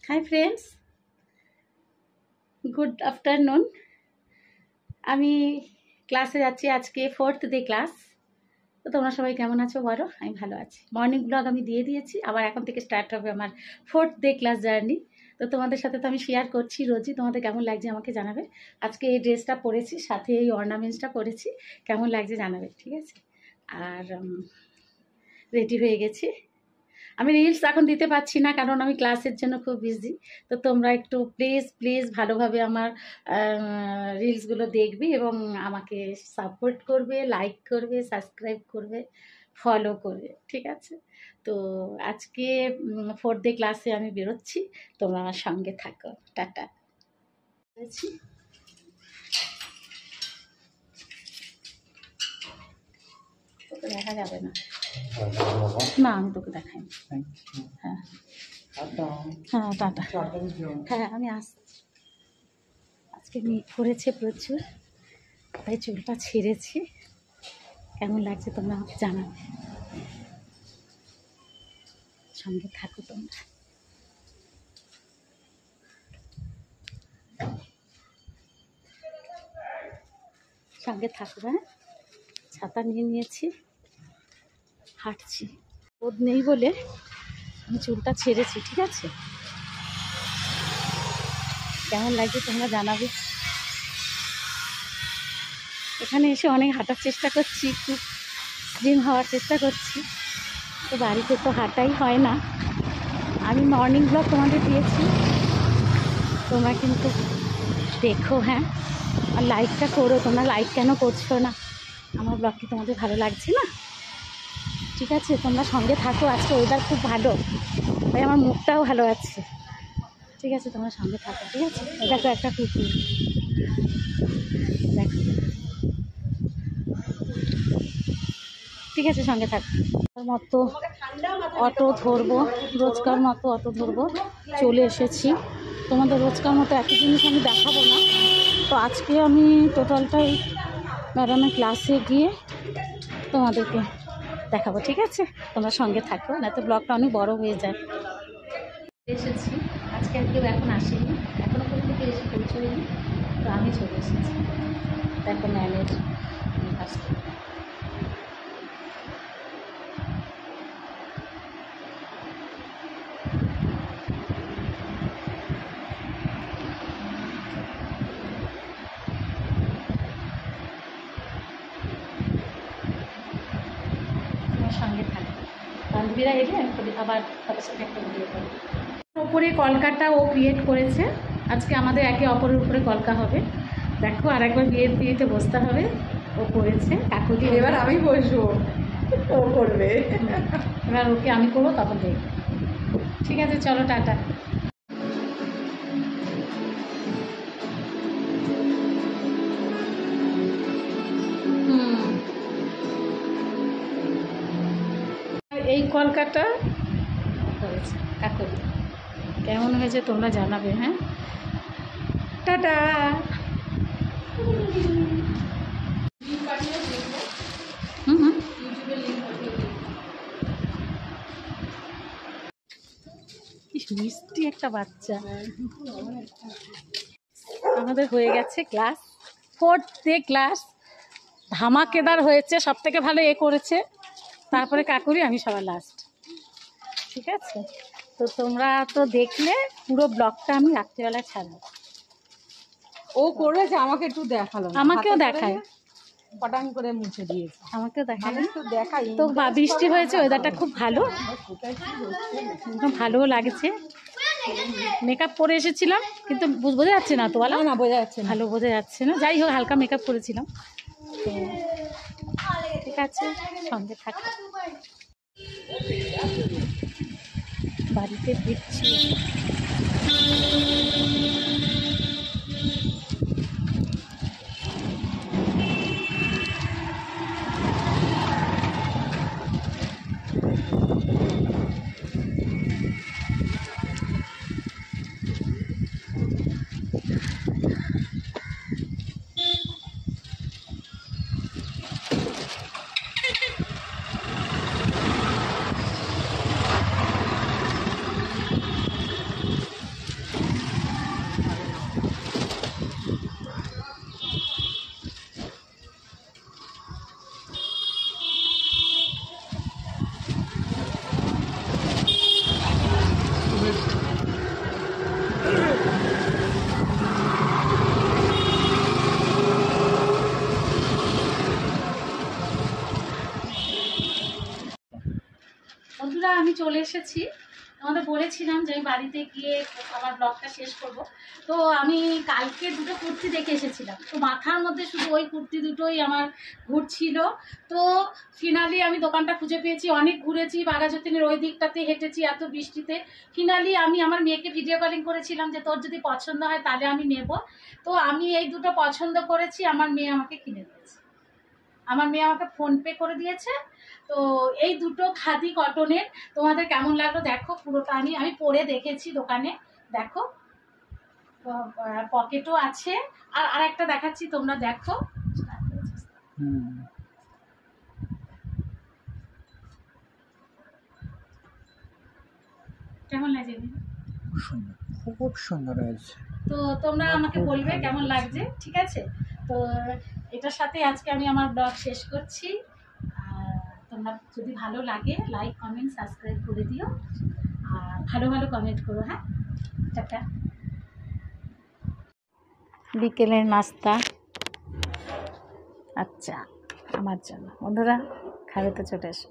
Hi friends, good afternoon. আমি ক্লাসে যাচ্ছি, আজকে 4th ডে ক্লাস। তো তোমরা সবাই কেমন আছো বলো? আমি ভালো আছি। মর্নিং ব্লগ আমি দিয়ে দিয়েছি, আবার এখন থেকে স্টার্ট হবে আমার 4th ডে ক্লাস জার্নি। তো তোমাদের সাথে তো আমি শেয়ার করছি রোজই। তোমাদের কেমন লাগছে আমাকে জানাবে। আজকে এই ড্রেসটা পরেছি, সাথে এই অর্নামেন্টসটা পরেছি, কেমন লাগছে জানাবে, ঠিক আছে? আর রেডি হয়ে গেছি। আমি রিলস এখন দিতে পারছি না, কারণ আমি ক্লাসের জন্য খুব বিজি। তো তোমরা একটু প্লিজ ভালোভাবে আমার রিলসগুলো দেখবে এবং আমাকে সাপোর্ট করবে, লাইক করবে, সাবস্ক্রাইব করবে, ফলো করবে, ঠিক আছে? তো আজকে 4th ডে ক্লাসে আমি বেরোচ্ছি, তোমরা আমার সঙ্গে থাকো। টাটা। তোকে দেখা যাবে না, না আমি তোকে দেখাই। হ্যাঁ হ্যাঁ টাটা। হ্যাঁ আমি আসছি। আজকে মেঘ করেছে প্রচুর, তাই চুলটা ছেড়েছি। কেমন লাগছে তোমরা আমাকে জানাবে, সঙ্গে থাকো তোমরা। সঙ্গে থাকো। হ্যাঁ, ছাতা নিয়ে নিয়েছি, হাঁটছি। রোদ নেই বলে আমি চুলটা ছেড়েছি, ঠিক আছে? কেমন লাগছে তোমরা জানাবে। এখানে এসে অনেক হাঁটার চেষ্টা করছি, একটু স্লিম হওয়ার চেষ্টা করছি। তো বাড়িতে তো হাঁটাই হয় না। আমি মর্নিং ব্লগ তোমাদের দিয়েছি, তোমরা কিন্তু দেখো। হ্যাঁ, আর লাইকটা করো। তোমরা লাইক কেন করছো না? আমার ব্লগ কি তোমাদের ভালো লাগছে না? ঠিক আছে, তোমরা সঙ্গে থাকো। আজকে ওয়েদার খুব ভালো, তাই আমার মুডটাও ভালো আছে। ঠিক আছে, তোমরা সঙ্গে থাকো, ঠিক আছে? দেখো একটা কুকুর, দেখো। ঠিক আছে, সঙ্গে থাকো। মতো অটো ধরবো, রোজকার মতো অটো ধরবো। চলে এসেছি। তোমাদের রোজকার মতো একই জিনিস আমি দেখাবো না। তো আজকে আমি টোটালটাই ম্যাডামের ক্লাসে গিয়ে তোমাদেরকে দেখাবো, ঠিক আছে? তোমরা সঙ্গে থাকো, না তো ব্লগটা অনেক বড় হয়ে যায়। এসেছি, আজকে আর কেউ এখন আসেনি, এখনও পর্যন্ত কেউ এসে পৌঁছয়নি। তো আমি চলে এসেছি। দেখো ম্যামের আসতে। সঙ্গে থাকবে, বান্ধবীরা এলে আমি আবার তাদের সাথে একটা ভিডিও করব। ওপরে কলকাটা ও ক্রিয়েট করেছে। আজকে আমাদের একে অপরের উপরে কলকা হবে। দেখো, আর একবার বিয়ের পিড়িতে বসতে হবে। ও করেছে কাকুতি, এবার আমি বসবো, ও করবে। এবার ওকে আমি করবো, তখন দেখবো। ঠিক আছে, চলো টাটা। এই কলকাতা হয়েছে কাকুতি, কেমন হয়েছে তোমরা জানাবে। হ্যাঁ, টাটা। মিষ্টি একটা বাচ্চা। আমাদের হয়ে গেছে ক্লাস, 4th ডে ক্লাস। ধামাকেদার হয়েছে, সব থেকে ভালো এ করেছে, তারপরে কাকুরি, আমি সবার লাস্ট। ঠিক আছে, তো তোমরা তো দেখলে পুরো ব্লগটা আমি রাত্রিবেলা ছাড়বো। ও করেছে, আমাকে একটু দেখালো, আমাকেও দেখায়, পটাং করে মুছে দিয়েছে। আমাকেও দেখায় দেখাই তো। বৃষ্টি হয়েছে, ওয়েদারটা খুব ভালো, একদম ভালো লাগছে। মেকআপ করে এসেছিলাম, কিন্তু বোঝা যাচ্ছে না তো, বলো না বোঝা যাচ্ছে না, ভালো বোঝা যাচ্ছে না। যাই হোক, হালকা মেকআপ করেছিলাম। তো ঠিক আছে, সঙ্গে থাকো। বাড়িতে ফিরছি। আমি চলে এসেছি। তোমাদের বলেছিলাম যে আমি বাড়িতে গিয়ে আমার ব্লগটা শেষ করব। তো আমি কালকে দুটো কুর্তি দেখে এসেছিলাম, তো মাথার মধ্যে শুধু ওই কুর্তি দুটোই আমার ঘুরছিল। তো ফিনালি আমি দোকানটা খুঁজে পেয়েছি, অনেক ঘুরেছি, বাঘাযতীনের ওই দিকটাতে হেঁটেছি এত বৃষ্টিতে। ফিনালি আমি আমার মেয়েকে ভিডিও কলিং করেছিলাম যে তোর যদি পছন্দ হয় তাহলে আমি নেব। তো আমি এই দুটো পছন্দ করেছি, আমার মেয়ে আমাকে কিনে দিয়েছে, আমার মেয়ে আমাকে ফোনপে করে দিয়েছে। তো এই দুটো খাদি কটনের, তোমাদের কেমন লাগলো দেখো, পুরোটা আমি পরে দেখেছি দোকানে, দেখো পকেটও আছে। আর আরেকটা দেখাচ্ছি, তোমরা দেখো। কেমন লাগছে? সুন্দর, খুব সুন্দর হয়েছে। তো তোমরা আমাকে বলবে কেমন লাগছে, ঠিক আছে? তো এটার সাথে আজকে আমি আমার ব্লগ শেষ করছি। আর তোমরা যদি ভালো লাগে লাইক কমেন্ট সাবস্ক্রাইব করে দিও, আর ভালো ভালো কমেন্ট করো। হ্যাঁ, টাটা। বিকেলের নাস্তা, আচ্ছা আমার জন্য, বন্ধুরা খাবে তো চলে এসো।